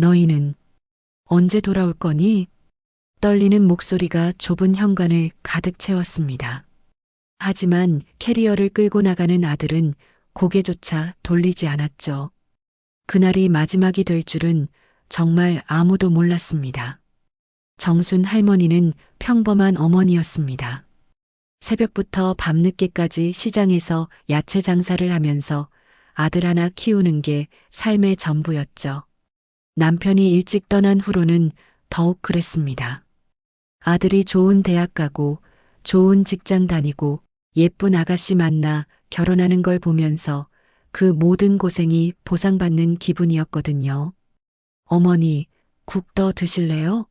너희는 언제 돌아올 거니? 떨리는 목소리가 좁은 현관을 가득 채웠습니다. 하지만 캐리어를 끌고 나가는 아들은 고개조차 돌리지 않았죠. 그날이 마지막이 될 줄은 정말 아무도 몰랐습니다. 정순 할머니는 평범한 어머니였습니다. 새벽부터 밤늦게까지 시장에서 야채 장사를 하면서 아들 하나 키우는 게 삶의 전부였죠. 남편이 일찍 떠난 후로는 더욱 그랬습니다. 아들이 좋은 대학 가고 좋은 직장 다니고 예쁜 아가씨 만나 결혼하는 걸 보면서 그 모든 고생이 보상받는 기분이었거든요. 어머니, 국 더 드실래요?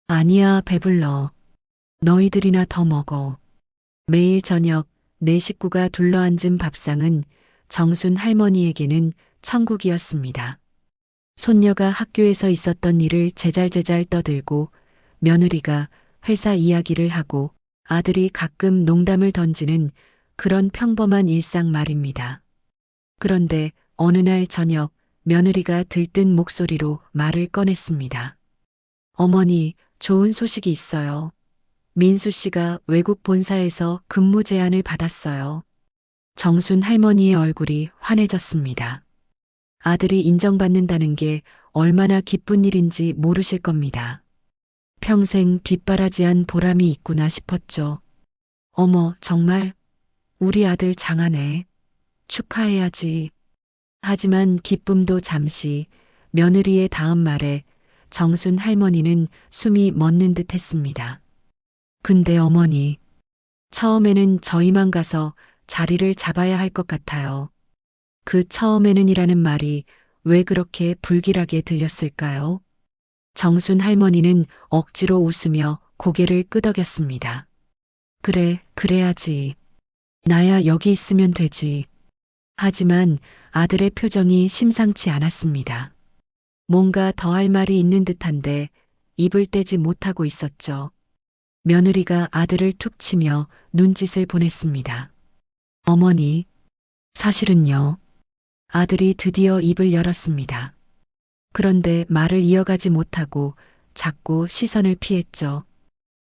아니야, 배불러. 너희들이나 더 먹어. 매일 저녁 네 식구가 둘러앉은 밥상은 정순 할머니에게는 천국이었습니다. 손녀가 학교에서 있었던 일을 제잘제잘 떠들고 며느리가 회사 이야기를 하고 아들이 가끔 농담을 던지는 그런 평범한 일상 말입니다. 그런데 어느 날 저녁 며느리가 들뜬 목소리로 말을 꺼냈습니다. 어머니, 좋은 소식이 있어요. 민수 씨가 외국 본사에서 근무 제안을 받았어요. 정순 할머니의 얼굴이 환해졌습니다. 아들이 인정받는다는 게 얼마나 기쁜 일인지 모르실 겁니다. 평생 뒷바라지한 보람이 있구나 싶었죠. 어머, 정말 우리 아들 장하네. 축하해야지. 하지만 기쁨도 잠시, 며느리의 다음 말에 정순 할머니는 숨이 멎는 듯 했습니다. 근데 어머니, 처음에는 저희만 가서 자리를 잡아야 할 것 같아요. 그 처음에는이라는 말이 왜 그렇게 불길하게 들렸을까요? 정순 할머니는 억지로 웃으며 고개를 끄덕였습니다. 그래, 그래야지. 나야 여기 있으면 되지. 하지만 아들의 표정이 심상치 않았습니다. 뭔가 더 할 말이 있는 듯한데 입을 떼지 못하고 있었죠. 며느리가 아들을 툭 치며 눈짓을 보냈습니다. 어머니, 사실은요. 아들이 드디어 입을 열었습니다. 그런데 말을 이어가지 못하고 자꾸 시선을 피했죠.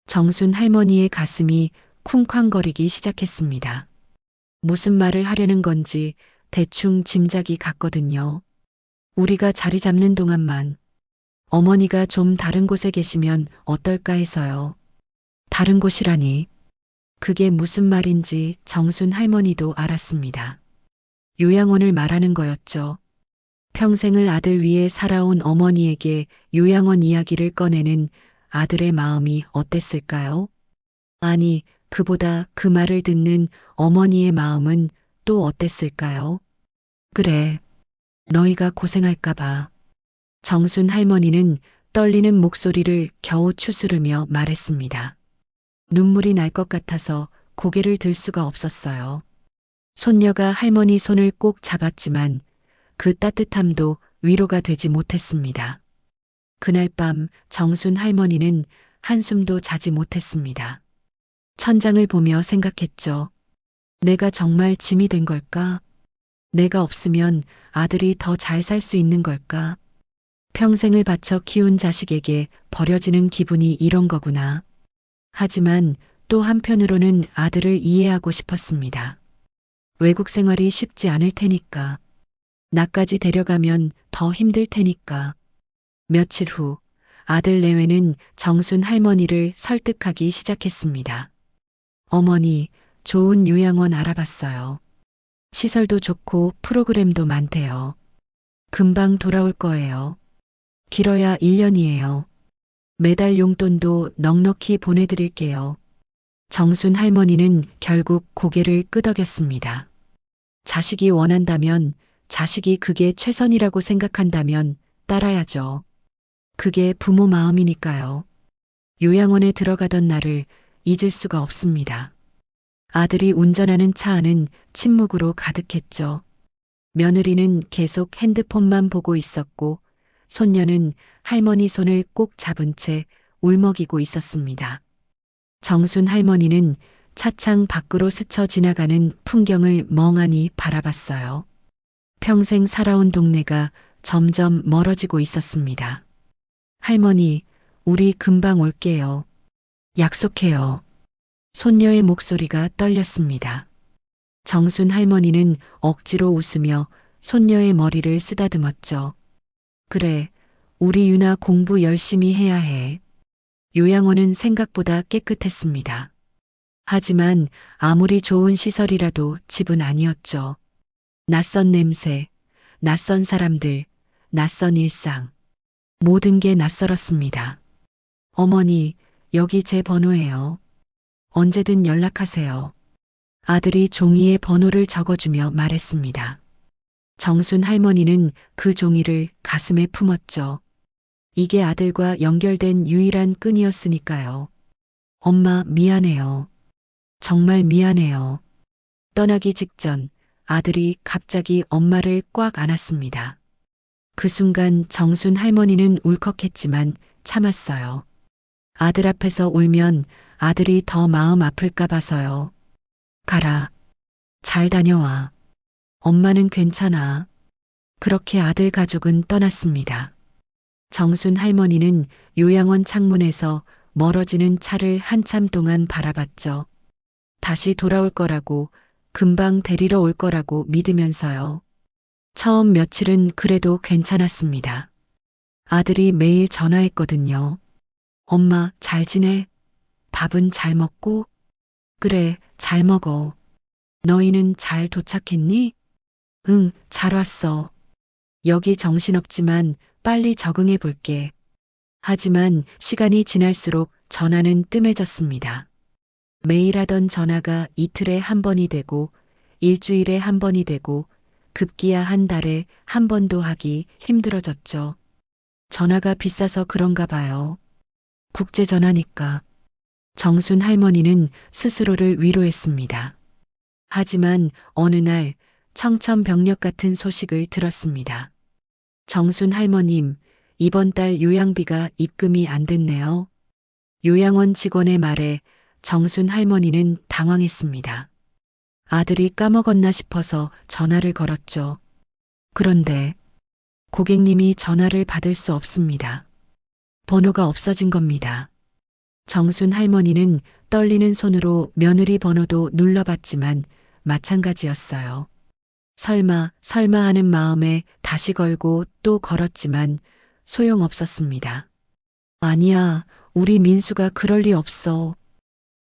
정순 할머니의 가슴이 쿵쾅거리기 시작했습니다. 무슨 말을 하려는 건지 대충 짐작이 갔거든요. 우리가 자리 잡는 동안만 어머니가 좀 다른 곳에 계시면 어떨까 해서요. 다른 곳이라니. 그게 무슨 말인지 정순 할머니도 알았습니다. 요양원을 말하는 거였죠. 평생을 아들 위해 살아온 어머니에게 요양원 이야기를 꺼내는 아들의 마음이 어땠을까요? 아니, 그보다 그 말을 듣는 어머니의 마음은 또 어땠을까요? 그래, 너희가 고생할까봐. 정순 할머니는 떨리는 목소리를 겨우 추스르며 말했습니다. 눈물이 날 것 같아서 고개를 들 수가 없었어요. 손녀가 할머니 손을 꼭 잡았지만 그 따뜻함도 위로가 되지 못했습니다. 그날 밤 정순 할머니는 한숨도 자지 못했습니다. 천장을 보며 생각했죠. 내가 정말 짐이 된 걸까? 내가 없으면 아들이 더 잘 살 수 있는 걸까? 평생을 바쳐 키운 자식에게 버려지는 기분이 이런 거구나. 하지만 또 한편으로는 아들을 이해하고 싶었습니다. 외국 생활이 쉽지 않을 테니까. 나까지 데려가면 더 힘들 테니까. 며칠 후 아들 내외는 정순 할머니를 설득하기 시작했습니다. 어머니, 좋은 요양원 알아봤어요. 시설도 좋고 프로그램도 많대요. 금방 돌아올 거예요. 길어야 1년이에요. 매달 용돈도 넉넉히 보내드릴게요. 정순 할머니는 결국 고개를 끄덕였습니다. 자식이 원한다면, 자식이 그게 최선이라고 생각한다면 따라야죠. 그게 부모 마음이니까요. 요양원에 들어가던 날을 잊을 수가 없습니다. 아들이 운전하는 차 안은 침묵으로 가득했죠. 며느리는 계속 핸드폰만 보고 있었고 손녀는 할머니 손을 꼭 잡은 채 울먹이고 있었습니다. 정순 할머니는 차창 밖으로 스쳐 지나가는 풍경을 멍하니 바라봤어요. 평생 살아온 동네가 점점 멀어지고 있었습니다. 할머니, 우리 금방 올게요. 약속해요. 손녀의 목소리가 떨렸습니다. 정순 할머니는 억지로 웃으며 손녀의 머리를 쓰다듬었죠. 그래, 우리 유나 공부 열심히 해야 해. 요양원은 생각보다 깨끗했습니다. 하지만 아무리 좋은 시설이라도 집은 아니었죠. 낯선 냄새, 낯선 사람들, 낯선 일상. 모든 게 낯설었습니다. 어머니, 여기 제 번호예요. 언제든 연락하세요. 아들이 종이에 번호를 적어주며 말했습니다. 정순 할머니는 그 종이를 가슴에 품었죠. 이게 아들과 연결된 유일한 끈이었으니까요. 엄마, 미안해요. 정말 미안해요. 떠나기 직전 아들이 갑자기 엄마를 꽉 안았습니다. 그 순간 정순 할머니는 울컥했지만 참았어요. 아들 앞에서 울면 아들이 더 마음 아플까 봐서요. 가라. 잘 다녀와. 엄마는 괜찮아. 그렇게 아들 가족은 떠났습니다. 정순 할머니는 요양원 창문에서 멀어지는 차를 한참 동안 바라봤죠. 다시 돌아올 거라고, 금방 데리러 올 거라고 믿으면서요. 처음 며칠은 그래도 괜찮았습니다. 아들이 매일 전화했거든요. 엄마, 잘 지내? 밥은 잘 먹고? 그래, 잘 먹어. 너희는 잘 도착했니? 응, 잘 왔어. 여기 정신없지만 빨리 적응해 볼게. 하지만 시간이 지날수록 전화는 뜸해졌습니다. 매일 하던 전화가 이틀에 한 번이 되고 일주일에 한 번이 되고 급기야 한 달에 한 번도 하기 힘들어졌죠. 전화가 비싸서 그런가 봐요. 국제 전화니까. 정순 할머니는 스스로를 위로했습니다. 하지만 어느 날 청천벽력 같은 소식을 들었습니다. 정순 할머님, 이번 달 요양비가 입금이 안 됐네요. 요양원 직원의 말에 정순 할머니는 당황했습니다. 아들이 까먹었나 싶어서 전화를 걸었죠. 그런데 고객님이 전화를 받을 수 없습니다. 번호가 없어진 겁니다. 정순 할머니는 떨리는 손으로 며느리 번호도 눌러봤지만 마찬가지였어요. 설마 하는 마음에 다시 걸고 또 걸었지만 소용없었습니다. 아니야, 우리 민수가 그럴 리 없어.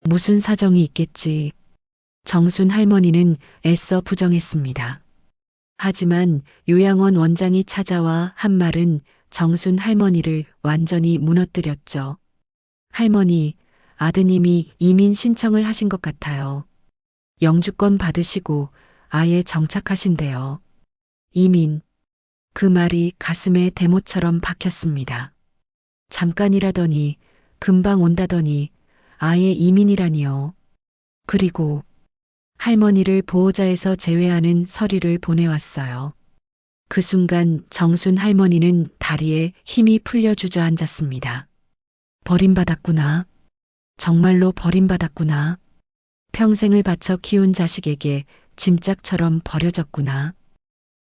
무슨 사정이 있겠지. 정순 할머니는 애써 부정했습니다. 하지만 요양원 원장이 찾아와 한 말은 정순 할머니를 완전히 무너뜨렸죠. 할머니, 아드님이 이민 신청을 하신 것 같아요. 영주권 받으시고 아예 정착하신대요. 이민. 그 말이 가슴에 대못처럼 박혔습니다. 잠깐이라더니 금방 온다더니 아예 이민이라니요. 그리고 할머니를 보호자에서 제외하는 서류를 보내왔어요. 그 순간 정순 할머니는 다리에 힘이 풀려 주저앉았습니다. 버림받았구나. 정말로 버림받았구나. 평생을 바쳐 키운 자식에게 짐짝처럼 버려졌구나.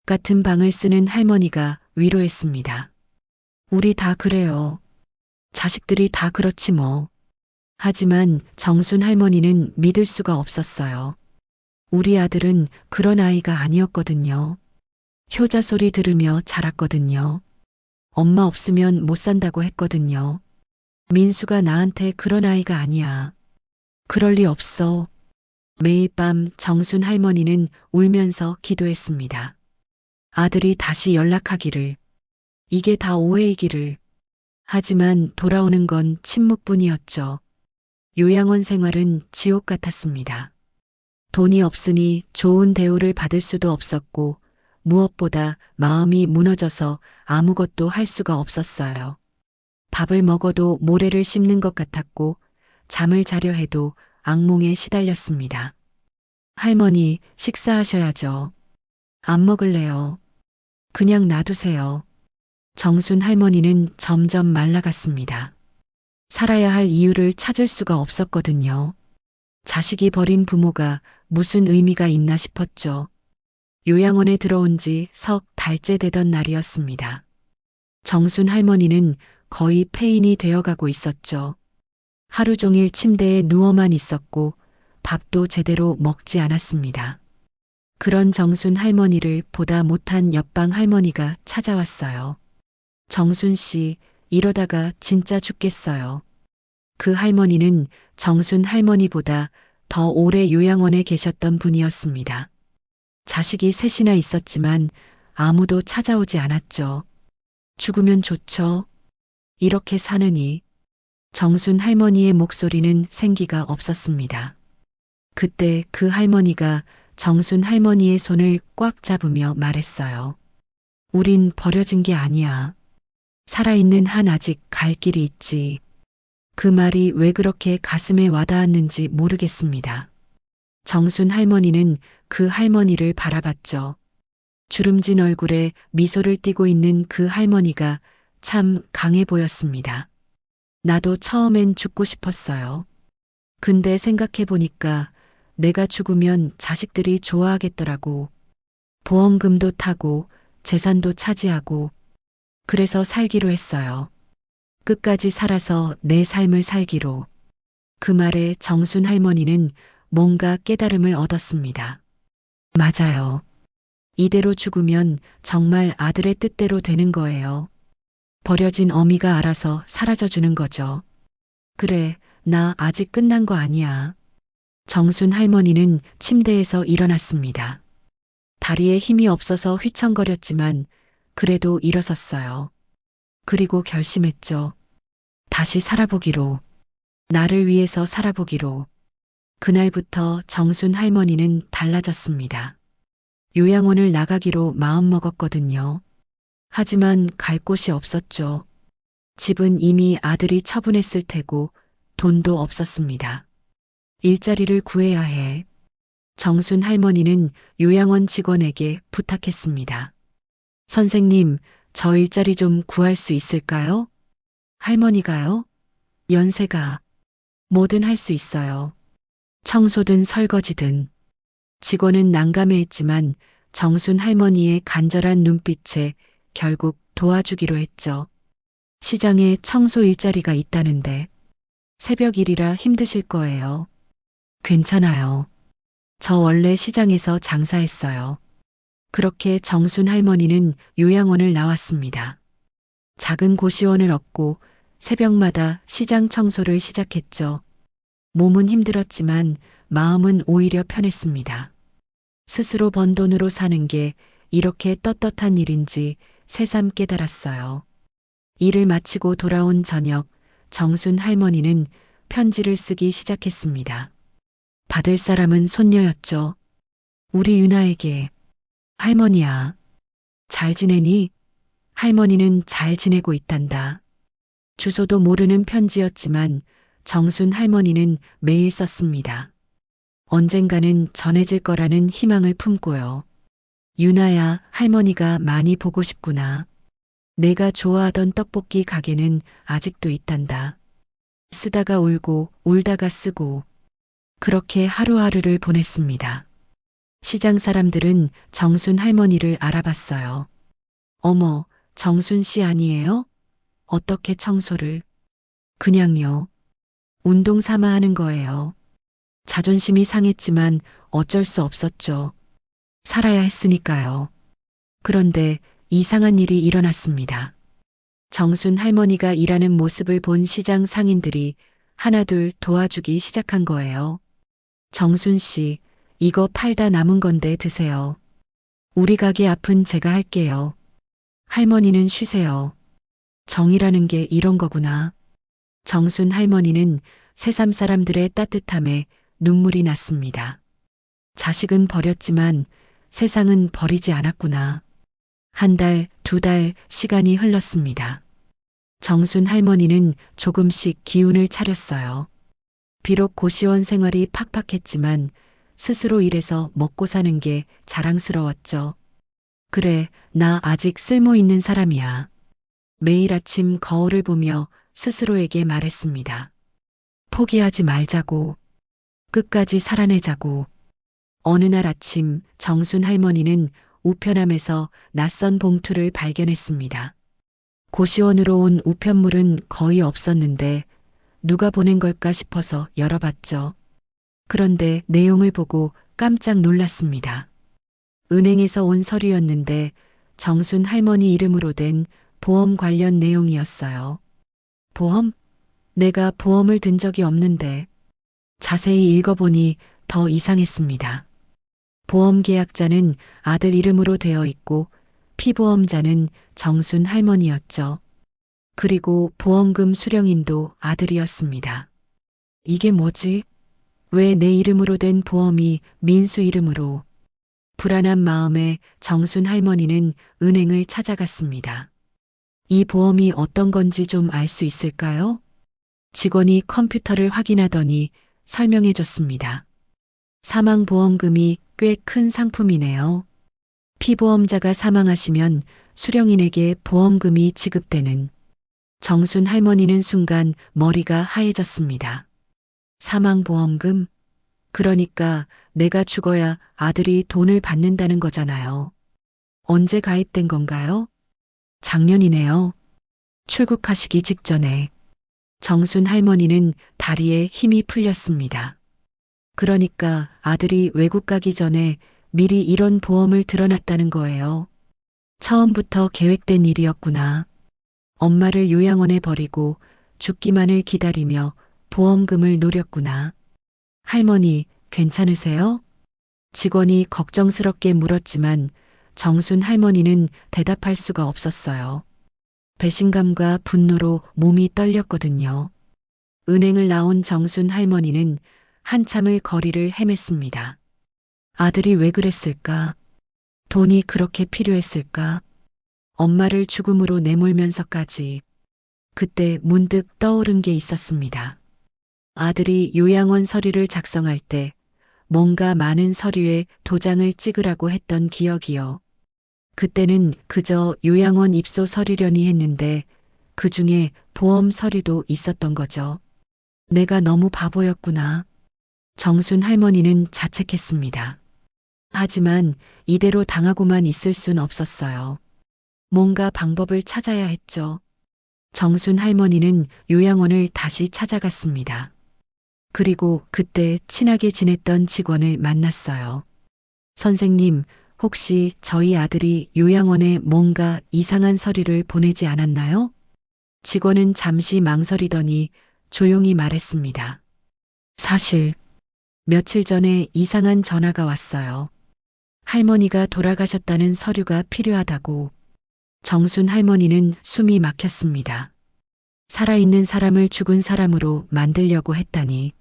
같은 방을 쓰는 할머니가 위로했습니다. 우리 다 그래요. 자식들이 다 그렇지 뭐. 하지만 정순 할머니는 믿을 수가 없었어요. 우리 아들은 그런 아이가 아니었거든요. 효자 소리 들으며 자랐거든요. 엄마 없으면 못 산다고 했거든요. 민수가 나한테 그런 아이가 아니야. 그럴 리 없어. 매일 밤 정순 할머니는 울면서 기도했습니다. 아들이 다시 연락하기를. 이게 다 오해이기를. 하지만 돌아오는 건 침묵뿐이었죠. 요양원 생활은 지옥 같았습니다. 돈이 없으니 좋은 대우를 받을 수도 없었고 무엇보다 마음이 무너져서 아무것도 할 수가 없었어요. 밥을 먹어도 모래를 씹는 것 같았고 잠을 자려 해도 악몽에 시달렸습니다. 할머니, 식사하셔야죠. 안 먹을래요. 그냥 놔두세요. 정순 할머니는 점점 말라갔습니다. 살아야 할 이유를 찾을 수가 없었거든요. 자식이 버린 부모가 무슨 의미가 있나 싶었죠. 요양원에 들어온 지 석 달째 되던 날이었습니다. 정순 할머니는 거의 폐인이 되어가고 있었죠. 하루 종일 침대에 누워만 있었고 밥도 제대로 먹지 않았습니다. 그런 정순 할머니를 보다 못한 옆방 할머니가 찾아왔어요. 정순 씨, 이러다가 진짜 죽겠어요. 그 할머니는 정순 할머니보다 더 오래 요양원에 계셨던 분이었습니다. 자식이 셋이나 있었지만 아무도 찾아오지 않았죠. 죽으면 좋죠. 이렇게 사느니. 정순 할머니의 목소리는 생기가 없었습니다. 그때 그 할머니가 정순 할머니의 손을 꽉 잡으며 말했어요. 우린 버려진 게 아니야. 살아있는 한 아직 갈 길이 있지. 그 말이 왜 그렇게 가슴에 와닿았는지 모르겠습니다. 정순 할머니는 그 할머니를 바라봤죠. 주름진 얼굴에 미소를 띠고 있는 그 할머니가 참 강해 보였습니다. 나도 처음엔 죽고 싶었어요. 근데 생각해보니까 내가 죽으면 자식들이 좋아하겠더라고. 보험금도 타고 재산도 차지하고 그래서 살기로 했어요. 끝까지 살아서 내 삶을 살기로. 그 말에 정순 할머니는 뭔가 깨달음을 얻었습니다. 맞아요. 이대로 죽으면 정말 아들의 뜻대로 되는 거예요. 버려진 어미가 알아서 사라져주는 거죠. 그래, 나 아직 끝난 거 아니야. 정순 할머니는 침대에서 일어났습니다. 다리에 힘이 없어서 휘청거렸지만 그래도 일어섰어요. 그리고 결심했죠. 다시 살아보기로. 나를 위해서 살아보기로. 그날부터 정순 할머니는 달라졌습니다. 요양원을 나가기로 마음먹었거든요. 하지만 갈 곳이 없었죠. 집은 이미 아들이 처분했을 테고 돈도 없었습니다. 일자리를 구해야 해. 정순 할머니는 요양원 직원에게 부탁했습니다. 선생님, 저 일자리 좀 구할 수 있을까요? 할머니가요? 연세가 뭐든 할 수 있어요. 청소든 설거지든. 직원은 난감해했지만 정순 할머니의 간절한 눈빛에 결국 도와주기로 했죠. 시장에 청소 일자리가 있다는데 새벽 일이라 힘드실 거예요. 괜찮아요. 저 원래 시장에서 장사했어요. 그렇게 정순 할머니는 요양원을 나왔습니다. 작은 고시원을 얻고 새벽마다 시장 청소를 시작했죠. 몸은 힘들었지만 마음은 오히려 편했습니다. 스스로 번 돈으로 사는 게 이렇게 떳떳한 일인지 새삼 깨달았어요. 일을 마치고 돌아온 저녁, 정순 할머니는 편지를 쓰기 시작했습니다. 받을 사람은 손녀였죠. 우리 유나에게. 할머니야, 잘 지내니? 할머니는 잘 지내고 있단다. 주소도 모르는 편지였지만 정순 할머니는 매일 썼습니다. 언젠가는 전해질 거라는 희망을 품고요. 유나야, 할머니가 많이 보고 싶구나. 내가 좋아하던 떡볶이 가게는 아직도 있단다. 쓰다가 울고 울다가 쓰고 그렇게 하루하루를 보냈습니다. 시장 사람들은 정순 할머니를 알아봤어요. 어머, 정순 씨 아니에요? 어떻게 청소를? 그냥요. 운동 삼아 하는 거예요. 자존심이 상했지만 어쩔 수 없었죠. 살아야 했으니까요. 그런데 이상한 일이 일어났습니다. 정순 할머니가 일하는 모습을 본 시장 상인들이 하나둘 도와주기 시작한 거예요. 정순 씨, 이거 팔다 남은 건데 드세요. 우리 가게 앞은 제가 할게요. 할머니는 쉬세요. 정이라는 게 이런 거구나. 정순 할머니는 새삼 사람들의 따뜻함에 눈물이 났습니다. 자식은 버렸지만 세상은 버리지 않았구나. 한 달, 두 달 시간이 흘렀습니다. 정순 할머니는 조금씩 기운을 차렸어요. 비록 고시원 생활이 팍팍했지만 스스로 일해서 먹고 사는 게 자랑스러웠죠. 그래, 나 아직 쓸모 있는 사람이야. 매일 아침 거울을 보며 스스로에게 말했습니다. 포기하지 말자고. 끝까지 살아내자고. 어느 날 아침 정순 할머니는 우편함에서 낯선 봉투를 발견했습니다. 고시원으로 온 우편물은 거의 없었는데 누가 보낸 걸까 싶어서 열어봤죠. 그런데 내용을 보고 깜짝 놀랐습니다. 은행에서 온 서류였는데 정순 할머니 이름으로 된 보험 관련 내용이었어요. 보험? 내가 보험을 든 적이 없는데. 자세히 읽어보니 더 이상했습니다. 보험 계약자는 아들 이름으로 되어 있고 피보험자는 정순 할머니였죠. 그리고 보험금 수령인도 아들이었습니다. 이게 뭐지? 왜 내 이름으로 된 보험이 민수 이름으로? 불안한 마음에 정순 할머니는 은행을 찾아갔습니다. 이 보험이 어떤 건지 좀 알 수 있을까요? 직원이 컴퓨터를 확인하더니 설명해 줬습니다. 사망보험금이 꽤 큰 상품이네요. 피보험자가 사망하시면 수령인에게 보험금이 지급되는. 정순 할머니는 순간 머리가 하얘졌습니다. 사망보험금? 그러니까 내가 죽어야 아들이 돈을 받는다는 거잖아요. 언제 가입된 건가요? 작년이네요. 출국하시기 직전에. 정순 할머니는 다리에 힘이 풀렸습니다. 그러니까 아들이 외국 가기 전에 미리 이런 보험을 들어놨다는 거예요. 처음부터 계획된 일이었구나. 엄마를 요양원에 버리고 죽기만을 기다리며 보험금을 노렸구나. 할머니, 괜찮으세요? 직원이 걱정스럽게 물었지만 정순 할머니는 대답할 수가 없었어요. 배신감과 분노로 몸이 떨렸거든요. 은행을 나온 정순 할머니는 한참을 거리를 헤맸습니다. 아들이 왜 그랬을까? 돈이 그렇게 필요했을까? 엄마를 죽음으로 내몰면서까지. 그때 문득 떠오른 게 있었습니다. 아들이 요양원 서류를 작성할 때 뭔가 많은 서류에 도장을 찍으라고 했던 기억이요. 그때는 그저 요양원 입소 서류려니 했는데 그 중에 보험 서류도 있었던 거죠. 내가 너무 바보였구나. 정순 할머니는 자책했습니다. 하지만 이대로 당하고만 있을 순 없었어요. 뭔가 방법을 찾아야 했죠. 정순 할머니는 요양원을 다시 찾아갔습니다. 그리고 그때 친하게 지냈던 직원을 만났어요. 선생님, 혹시 저희 아들이 요양원에 뭔가 이상한 서류를 보내지 않았나요? 직원은 잠시 망설이더니 조용히 말했습니다. 사실, 며칠 전에 이상한 전화가 왔어요. 할머니가 돌아가셨다는 서류가 필요하다고. 정순 할머니는 숨이 막혔습니다. 살아있는 사람을 죽은 사람으로 만들려고 했다니.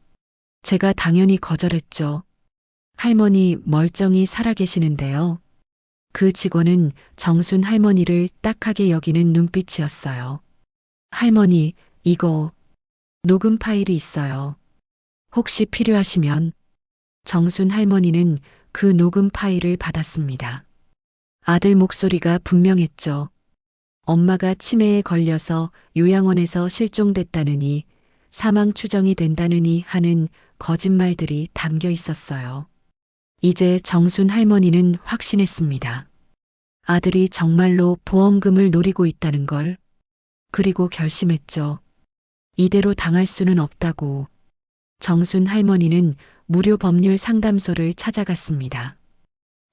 제가 당연히 거절했죠. 할머니 멀쩡히 살아계시는데요. 그 직원은 정순 할머니를 딱하게 여기는 눈빛이었어요. 할머니, 이거 녹음 파일이 있어요. 혹시 필요하시면. 정순 할머니는 그 녹음 파일을 받았습니다. 아들 목소리가 분명했죠. 엄마가 치매에 걸려서 요양원에서 실종됐다느니 사망 추정이 된다느니 하는 거짓말들이 담겨 있었어요. 이제 정순 할머니는 확신했습니다. 아들이 정말로 보험금을 노리고 있다는 걸. 그리고 결심했죠. 이대로 당할 수는 없다고. 정순 할머니는 무료 법률 상담소를 찾아갔습니다.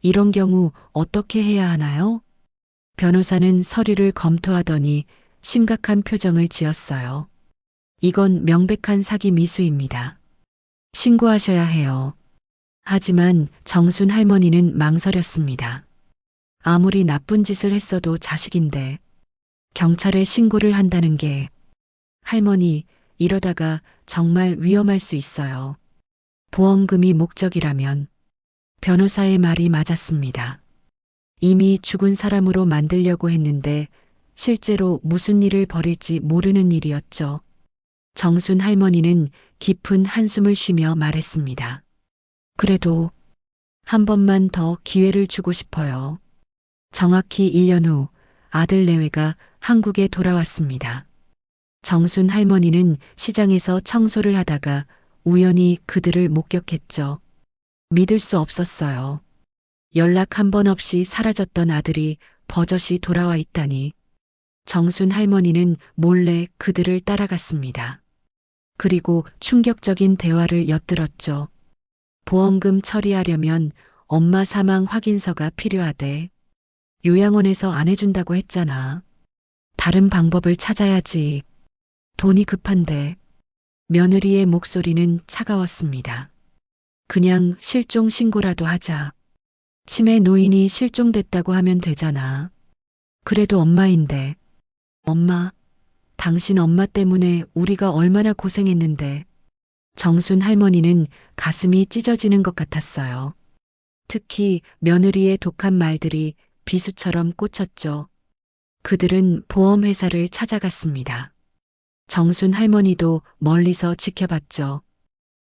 이런 경우 어떻게 해야 하나요? 변호사는 서류를 검토하더니 심각한 표정을 지었어요. 이건 명백한 사기 미수입니다. 신고하셔야 해요. 하지만 정순 할머니는 망설였습니다. 아무리 나쁜 짓을 했어도 자식인데 경찰에 신고를 한다는 게. 할머니, 이러다가 정말 위험할 수 있어요. 보험금이 목적이라면. 변호사의 말이 맞았습니다. 이미 죽은 사람으로 만들려고 했는데 실제로 무슨 일을 벌일지 모르는 일이었죠. 정순 할머니는 깊은 한숨을 쉬며 말했습니다. 그래도 한 번만 더 기회를 주고 싶어요. 정확히 1년 후 아들 내외가 한국에 돌아왔습니다. 정순 할머니는 시장에서 청소를 하다가 우연히 그들을 목격했죠. 믿을 수 없었어요. 연락 한 번 없이 사라졌던 아들이 버젓이 돌아와 있다니. 정순 할머니는 몰래 그들을 따라갔습니다. 그리고 충격적인 대화를 엿들었죠. 보험금 처리하려면 엄마 사망 확인서가 필요하대. 요양원에서 안 해준다고 했잖아. 다른 방법을 찾아야지. 돈이 급한데. 며느리의 목소리는 차가웠습니다. 그냥 실종 신고라도 하자. 치매 노인이 실종됐다고 하면 되잖아. 그래도 엄마인데. 엄마, 당신 엄마 때문에 우리가 얼마나 고생했는데. 정순 할머니는 가슴이 찢어지는 것 같았어요. 특히 며느리의 독한 말들이 비수처럼 꽂혔죠. 그들은 보험회사를 찾아갔습니다. 정순 할머니도 멀리서 지켜봤죠.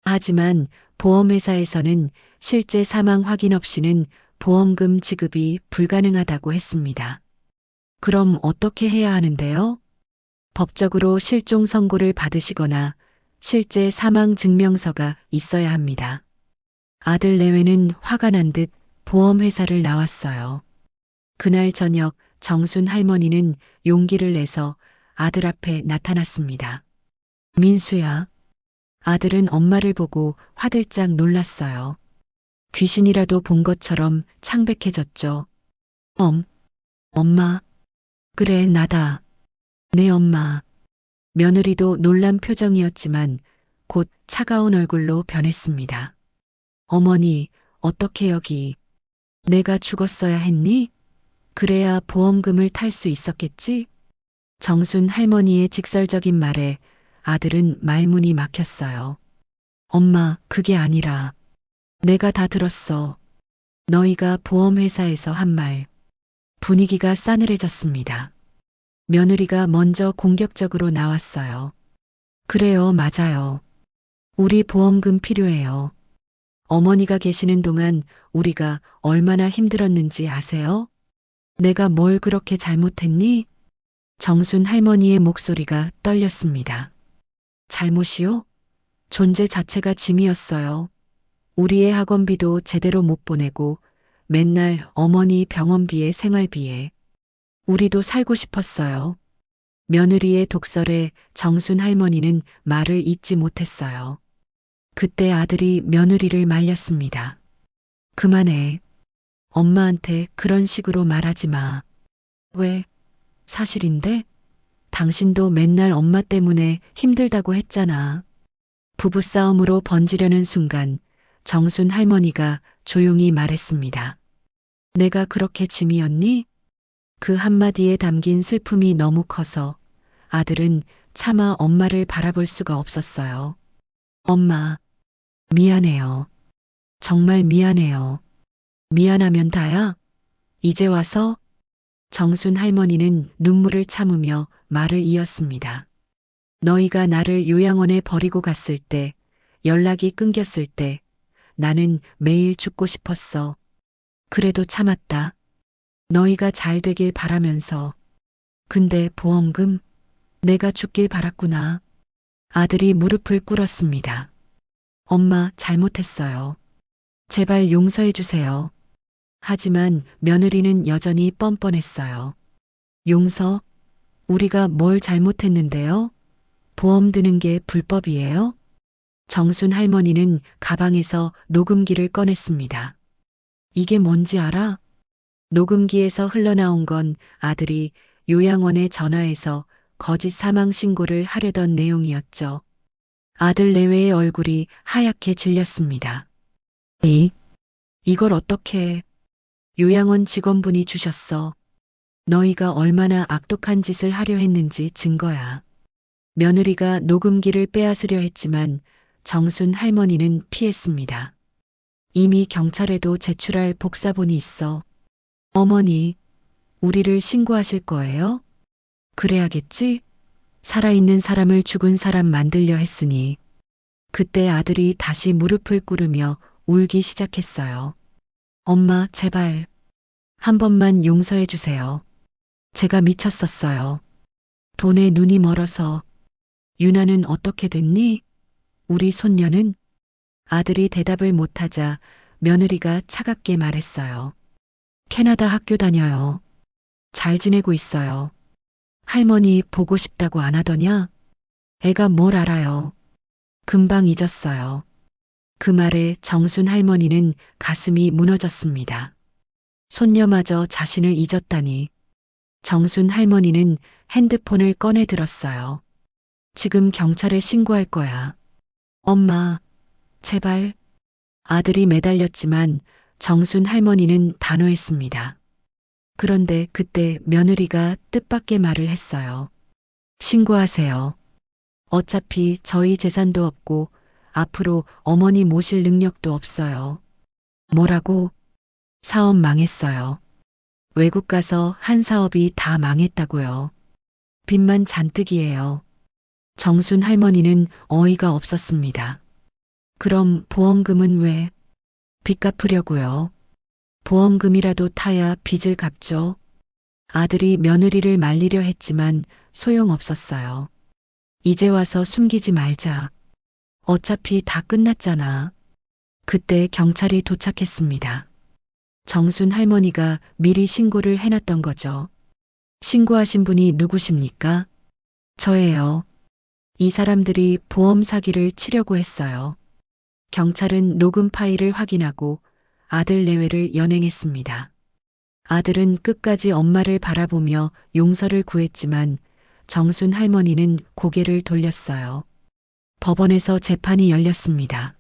하지만 보험회사에서는 실제 사망 확인 없이는 보험금 지급이 불가능하다고 했습니다. 그럼 어떻게 해야 하는데요? 법적으로 실종 선고를 받으시거나 실제 사망 증명서가 있어야 합니다. 아들 내외는 화가 난 듯 보험회사를 나왔어요. 그날 저녁 정순 할머니는 용기를 내서 아들 앞에 나타났습니다. 민수야. 아들은 엄마를 보고 화들짝 놀랐어요. 귀신이라도 본 것처럼 창백해졌죠. 엄마. 그래, 나다. 내 엄마. 며느리도 놀란 표정이었지만 곧 차가운 얼굴로 변했습니다. 어머니, 어떻게 여기? 내가 죽었어야 했니? 그래야 보험금을 탈 수 있었겠지? 정순 할머니의 직설적인 말에 아들은 말문이 막혔어요. 엄마, 그게 아니라. 내가 다 들었어. 너희가 보험회사에서 한 말. 분위기가 싸늘해졌습니다. 며느리가 먼저 공격적으로 나왔어요. 그래요, 맞아요. 우리 보험금 필요해요. 어머니가 계시는 동안 우리가 얼마나 힘들었는지 아세요? 내가 뭘 그렇게 잘못했니? 정순 할머니의 목소리가 떨렸습니다. 잘못이요? 존재 자체가 짐이었어요. 우리의 학원비도 제대로 못 보내고 맨날 어머니 병원비에 생활비에. 우리도 살고 싶었어요. 며느리의 독설에 정순 할머니는 말을 잇지 못했어요. 그때 아들이 며느리를 말렸습니다. 그만해. 엄마한테 그런 식으로 말하지 마. 왜? 사실인데? 당신도 맨날 엄마 때문에 힘들다고 했잖아. 부부싸움으로 번지려는 순간 정순 할머니가 조용히 말했습니다. 내가 그렇게 짐이었니? 그 한마디에 담긴 슬픔이 너무 커서 아들은 차마 엄마를 바라볼 수가 없었어요. 엄마, 미안해요. 정말 미안해요. 미안하면 다야? 이제 와서? 정순 할머니는 눈물을 참으며 말을 이었습니다. 너희가 나를 요양원에 버리고 갔을 때, 연락이 끊겼을 때, 나는 매일 죽고 싶었어. 그래도 참았다. 너희가 잘 되길 바라면서. 근데 보험금? 내가 죽길 바랐구나. 아들이 무릎을 꿇었습니다. 엄마, 잘못했어요. 제발 용서해 주세요. 하지만 며느리는 여전히 뻔뻔했어요. 용서? 우리가 뭘 잘못했는데요? 보험 드는 게 불법이에요? 정순 할머니는 가방에서 녹음기를 꺼냈습니다. 이게 뭔지 알아? 녹음기에서 흘러나온 건 아들이 요양원에 전화해서 거짓 사망 신고를 하려던 내용이었죠. 아들 내외의 얼굴이 하얗게 질렸습니다. 이걸 어떻게 요양원 직원분이 주셨어. 너희가 얼마나 악독한 짓을 하려 했는지 증거야. 며느리가 녹음기를 빼앗으려 했지만 정순 할머니는 피했습니다. 이미 경찰에도 제출할 복사본이 있어. 어머니, 우리를 신고하실 거예요? 그래야겠지? 살아있는 사람을 죽은 사람 만들려 했으니. 그때 아들이 다시 무릎을 꿇으며 울기 시작했어요. 엄마, 제발. 한 번만 용서해 주세요. 제가 미쳤었어요. 돈에 눈이 멀어서. 유나는 어떻게 됐니? 우리 손녀는? 아들이 대답을 못하자 며느리가 차갑게 말했어요. 캐나다 학교 다녀요. 잘 지내고 있어요. 할머니 보고 싶다고 안 하더냐? 애가 뭘 알아요. 금방 잊었어요. 그 말에 정순 할머니는 가슴이 무너졌습니다. 손녀마저 자신을 잊었다니. 정순 할머니는 핸드폰을 꺼내 들었어요. 지금 경찰에 신고할 거야. 엄마, 제발. 아들이 매달렸지만 정순 할머니는 단호했습니다. 그런데 그때 며느리가 뜻밖의 말을 했어요. 신고하세요. 어차피 저희 재산도 없고 앞으로 어머니 모실 능력도 없어요. 뭐라고? 사업 망했어요. 외국 가서 한 사업이 다 망했다고요. 빚만 잔뜩이에요. 정순 할머니는 어이가 없었습니다. 그럼 보험금은 왜? 빚 갚으려고요. 보험금이라도 타야 빚을 갚죠. 아들이 며느리를 말리려 했지만 소용없었어요. 이제 와서 숨기지 말자. 어차피 다 끝났잖아. 그때 경찰이 도착했습니다. 정순 할머니가 미리 신고를 해놨던 거죠. 신고하신 분이 누구십니까? 저예요. 이 사람들이 보험 사기를 치려고 했어요. 경찰은 녹음 파일을 확인하고 아들 내외를 연행했습니다. 아들은 끝까지 엄마를 바라보며 용서를 구했지만 정순 할머니는 고개를 돌렸어요. 법원에서 재판이 열렸습니다.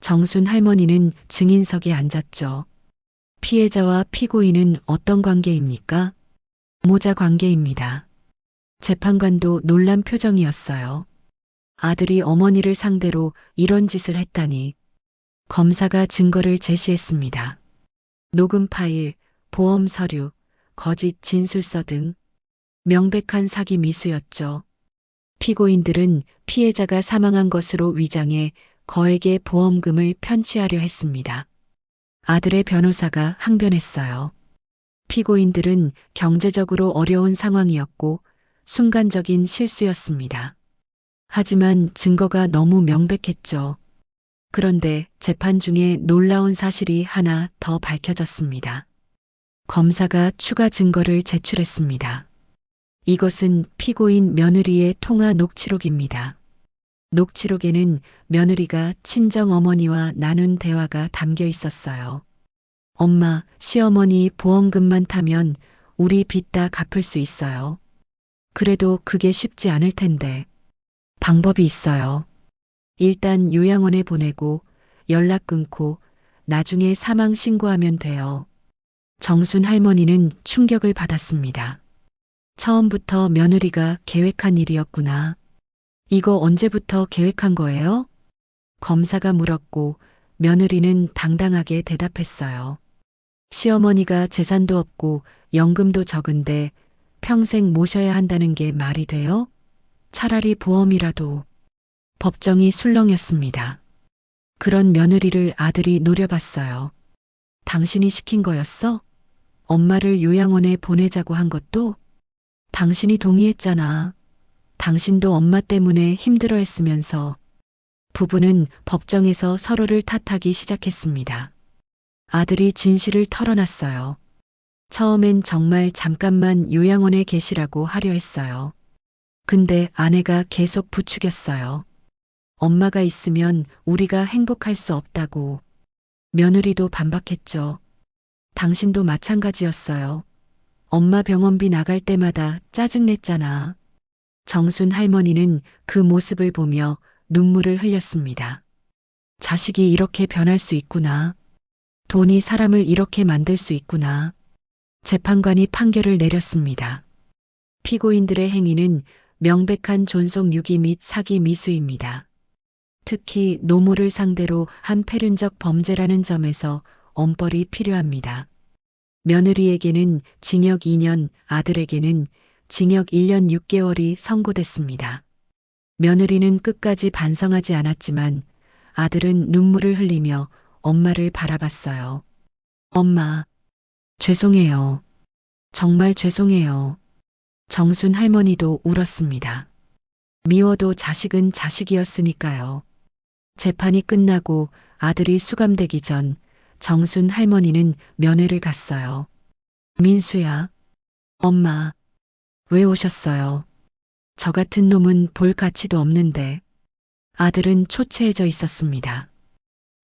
정순 할머니는 증인석에 앉았죠. 피해자와 피고인은 어떤 관계입니까? 모자 관계입니다. 재판관도 놀란 표정이었어요. 아들이 어머니를 상대로 이런 짓을 했다니. 검사가 증거를 제시했습니다. 녹음 파일, 보험 서류, 거짓 진술서 등 명백한 사기 미수였죠. 피고인들은 피해자가 사망한 것으로 위장해 거액의 보험금을 편취하려 했습니다. 아들의 변호사가 항변했어요. 피고인들은 경제적으로 어려운 상황이었고 순간적인 실수였습니다. 하지만 증거가 너무 명백했죠. 그런데 재판 중에 놀라운 사실이 하나 더 밝혀졌습니다. 검사가 추가 증거를 제출했습니다. 이것은 피고인 며느리의 통화 녹취록입니다. 녹취록에는 며느리가 친정 어머니와 나눈 대화가 담겨 있었어요. 엄마, 시어머니 보험금만 타면 우리 빚 다 갚을 수 있어요. 그래도 그게 쉽지 않을 텐데. 방법이 있어요. 일단 요양원에 보내고 연락 끊고 나중에 사망 신고하면 돼요. 정순 할머니는 충격을 받았습니다. 처음부터 며느리가 계획한 일이었구나. 이거 언제부터 계획한 거예요? 검사가 물었고 며느리는 당당하게 대답했어요. 시어머니가 재산도 없고 연금도 적은데 평생 모셔야 한다는 게 말이 돼요? 차라리 보험이라도. 법정이 술렁였습니다. 그런 며느리를 아들이 노려봤어요. 당신이 시킨 거였어? 엄마를 요양원에 보내자고 한 것도? 당신이 동의했잖아. 당신도 엄마 때문에 힘들어했으면서. 부부는 법정에서 서로를 탓하기 시작했습니다. 아들이 진실을 털어놨어요. 처음엔 정말 잠깐만 요양원에 계시라고 하려 했어요. 근데 아내가 계속 부추겼어요. 엄마가 있으면 우리가 행복할 수 없다고. 며느리도 반박했죠. 당신도 마찬가지였어요. 엄마 병원비 나갈 때마다 짜증냈잖아. 정순 할머니는 그 모습을 보며 눈물을 흘렸습니다. 자식이 이렇게 변할 수 있구나. 돈이 사람을 이렇게 만들 수 있구나. 재판관이 판결을 내렸습니다. 피고인들의 행위는 명백한 존속 유기 및 사기 미수입니다. 특히 노모를 상대로 한 패륜적 범죄라는 점에서 엄벌이 필요합니다. 며느리에게는 징역 2년, 아들에게는 징역 1년 6개월이 선고됐습니다. 며느리는 끝까지 반성하지 않았지만 아들은 눈물을 흘리며 엄마를 바라봤어요. 엄마, 죄송해요. 정말 죄송해요. 정순 할머니도 울었습니다. 미워도 자식은 자식이었으니까요. 재판이 끝나고 아들이 수감되기 전 정순 할머니는 면회를 갔어요. 민수야, 엄마, 왜 오셨어요? 저 같은 놈은 볼 가치도 없는데. 아들은 초췌해져 있었습니다.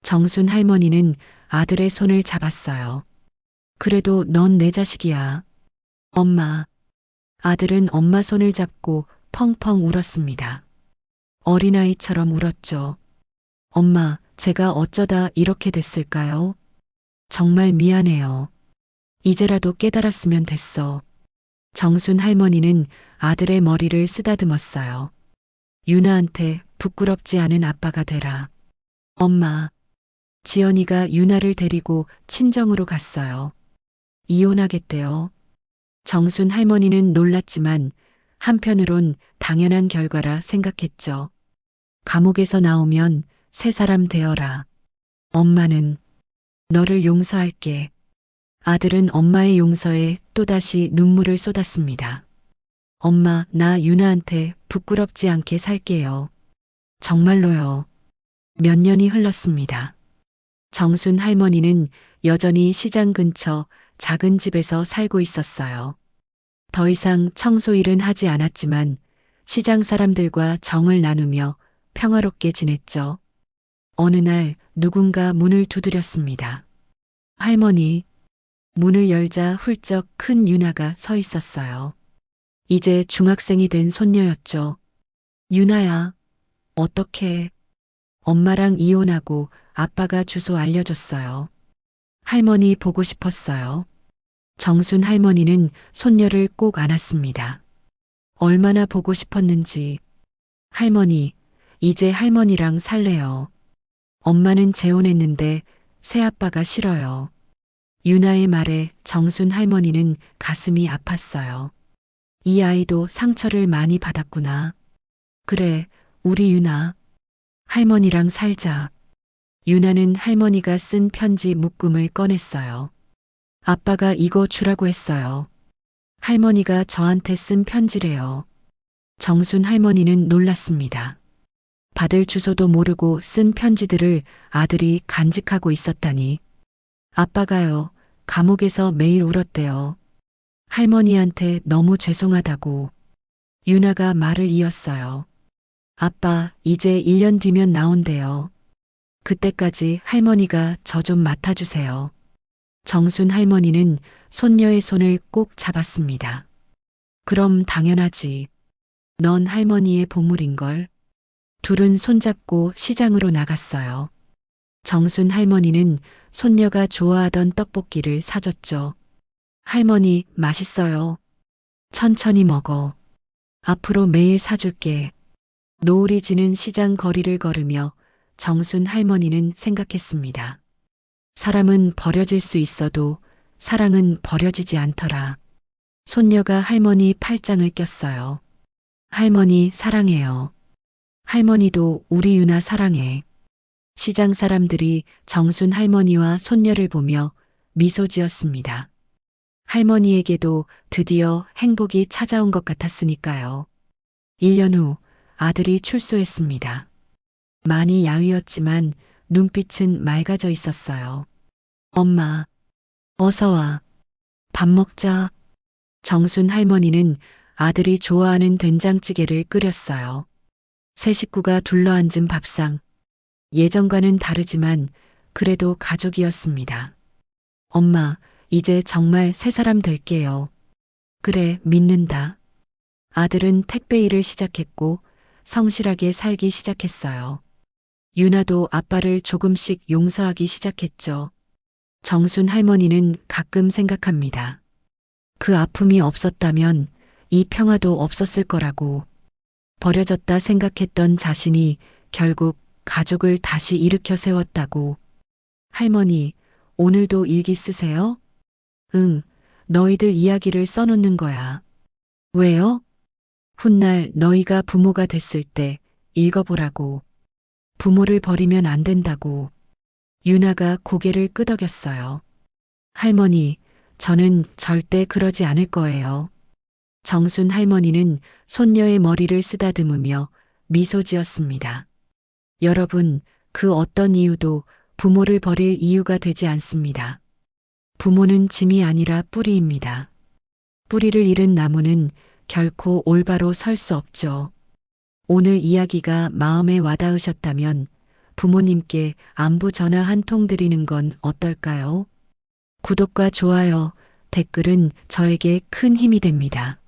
정순 할머니는 아들의 손을 잡았어요. 그래도 넌 내 자식이야. 엄마. 아들은 엄마 손을 잡고 펑펑 울었습니다. 어린아이처럼 울었죠. 엄마, 제가 어쩌다 이렇게 됐을까요? 정말 미안해요. 이제라도 깨달았으면 됐어. 정순 할머니는 아들의 머리를 쓰다듬었어요. 유나한테 부끄럽지 않은 아빠가 되라. 엄마. 지연이가 유나를 데리고 친정으로 갔어요. 이혼하겠대요. 정순 할머니는 놀랐지만 한편으론 당연한 결과라 생각했죠. 감옥에서 나오면 새 사람 되어라. 엄마는 너를 용서할게. 아들은 엄마의 용서에 또다시 눈물을 쏟았습니다. 엄마, 나 유나한테 부끄럽지 않게 살게요. 정말로요. 몇 년이 흘렀습니다. 정순 할머니는 여전히 시장 근처 작은 집에서 살고 있었어요. 더 이상 청소 일은 하지 않았지만 시장 사람들과 정을 나누며 평화롭게 지냈죠. 어느 날 누군가 문을 두드렸습니다. 할머니. 문을 열자 훌쩍 큰 유나가 서 있었어요. 이제 중학생이 된 손녀였죠. 유나야, 어떡해. 엄마랑 이혼하고 아빠가 주소 알려줬어요. 할머니 보고 싶었어요. 정순 할머니는 손녀를 꼭 안았습니다. 얼마나 보고 싶었는지. 할머니, 이제 할머니랑 살래요. 엄마는 재혼했는데 새아빠가 싫어요. 유나의 말에 정순 할머니는 가슴이 아팠어요. 이 아이도 상처를 많이 받았구나. 그래, 우리 유나. 할머니랑 살자. 유나는 할머니가 쓴 편지 묶음을 꺼냈어요. 아빠가 이거 주라고 했어요. 할머니가 저한테 쓴 편지래요. 정순 할머니는 놀랐습니다. 받을 주소도 모르고 쓴 편지들을 아들이 간직하고 있었다니. 아빠가요, 감옥에서 매일 울었대요. 할머니한테 너무 죄송하다고. 유나가 말을 이었어요. 아빠, 이제 1년 뒤면 나온대요. 그때까지 할머니가 저 좀 맡아주세요. 정순 할머니는 손녀의 손을 꼭 잡았습니다. 그럼 당연하지. 넌 할머니의 보물인걸. 둘은 손잡고 시장으로 나갔어요. 정순 할머니는 손녀가 좋아하던 떡볶이를 사줬죠. 할머니, 맛있어요. 천천히 먹어. 앞으로 매일 사줄게. 노을이 지는 시장 거리를 걸으며 정순 할머니는 생각했습니다. 사람은 버려질 수 있어도 사랑은 버려지지 않더라. 손녀가 할머니 팔짱을 꼈어요. 할머니 사랑해요. 할머니도 우리 유나 사랑해. 시장 사람들이 정순 할머니와 손녀를 보며 미소 지었습니다. 할머니에게도 드디어 행복이 찾아온 것 같았으니까요. 1년 후 아들이 출소했습니다. 많이 야위었지만 눈빛은 맑아져 있었어요. 엄마, 어서 와. 밥 먹자. 정순 할머니는 아들이 좋아하는 된장찌개를 끓였어요. 세 식구가 둘러앉은 밥상. 예전과는 다르지만 그래도 가족이었습니다. 엄마, 이제 정말 새 사람 될게요. 그래, 믿는다. 아들은 택배 일을 시작했고 성실하게 살기 시작했어요. 유나도 아빠를 조금씩 용서하기 시작했죠. 정순 할머니는 가끔 생각합니다. 그 아픔이 없었다면 이 평화도 없었을 거라고. 버려졌다 생각했던 자신이 결국 가족을 다시 일으켜 세웠다고. 할머니, 오늘도 일기 쓰세요? 응, 너희들 이야기를 써놓는 거야. 왜요? 훗날 너희가 부모가 됐을 때 읽어보라고. 부모를 버리면 안 된다고. 유나가 고개를 끄덕였어요. 할머니, 저는 절대 그러지 않을 거예요. 정순 할머니는 손녀의 머리를 쓰다듬으며 미소 지었습니다. 여러분, 그 어떤 이유도 부모를 버릴 이유가 되지 않습니다. 부모는 짐이 아니라 뿌리입니다. 뿌리를 잃은 나무는 결코 올바로 설 수 없죠. 오늘 이야기가 마음에 와닿으셨다면 부모님께 안부 전화 한 통 드리는 건 어떨까요? 구독과 좋아요, 댓글은 저에게 큰 힘이 됩니다.